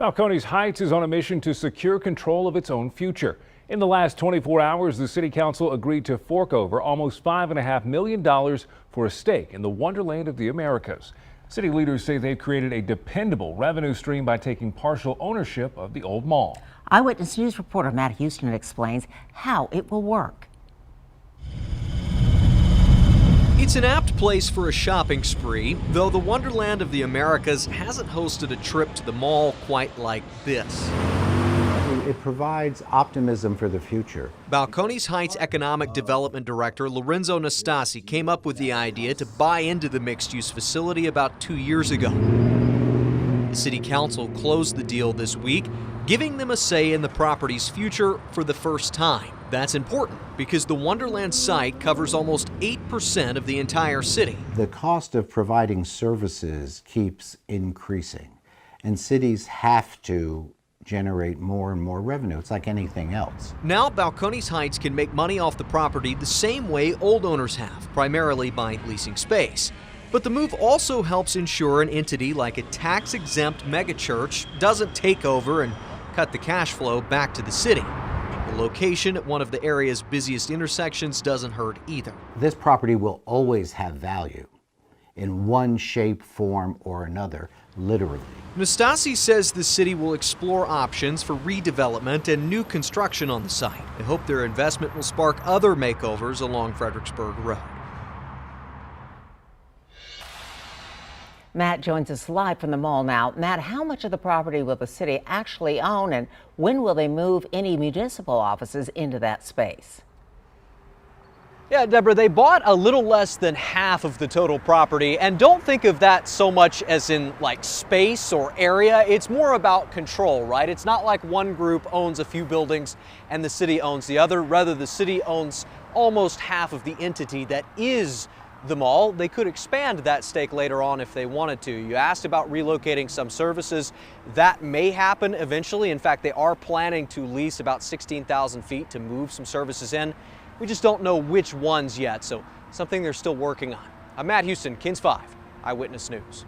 Balcones Heights is on a mission to secure control of its own future. In the last 24 hours, the City Council agreed to fork over almost $5.5 million for a stake in the Wonderland of the Americas. City leaders say they've created a dependable revenue stream by taking partial ownership of the old mall. Eyewitness News reporter Matt Houston explains how it will work. It's an apt place for a shopping spree, though the Wonderland of the Americas hasn't hosted a trip to the mall quite like this. It provides optimism for the future. Balcones Heights Economic Development Director Lorenzo Nastasi came up with the idea to buy into the mixed-use facility about 2 years ago. The City Council closed the deal this week, giving them a say in the property's future for the first time. That's important because the Wonderland site covers almost 8% of the entire city. The cost of providing services keeps increasing, and cities have to generate more and more revenue. It's like anything else. Now Balcones Heights can make money off the property the same way old owners have, primarily by leasing space. But the move also helps ensure an entity like a tax-exempt megachurch doesn't take over and cut the cash flow back to the city. The location at one of the area's busiest intersections doesn't hurt either. This property will always have value in one shape, form, or another, literally. Nastasi says the city will explore options for redevelopment and new construction on the site. They hope their investment will spark other makeovers along Fredericksburg Road. Matt joins us live from the mall now. Matt, how much of the property will the city actually own, and when will they move any municipal offices into that space? Yeah, Deborah, they bought a little less than half of the total property, and don't think of that so much as in like space or area. It's more about control, right? It's not like one group owns a few buildings and the city owns the other. Rather, the city owns almost half of the entity that is the mall. They could expand that stake later on if they wanted to. You asked about relocating some services. That may happen eventually. In fact, they are planning to lease about 16,000 feet to move some services in. We just don't know which ones yet, so something they're still working on. I'm Matt Houston, KENS 5, Eyewitness News.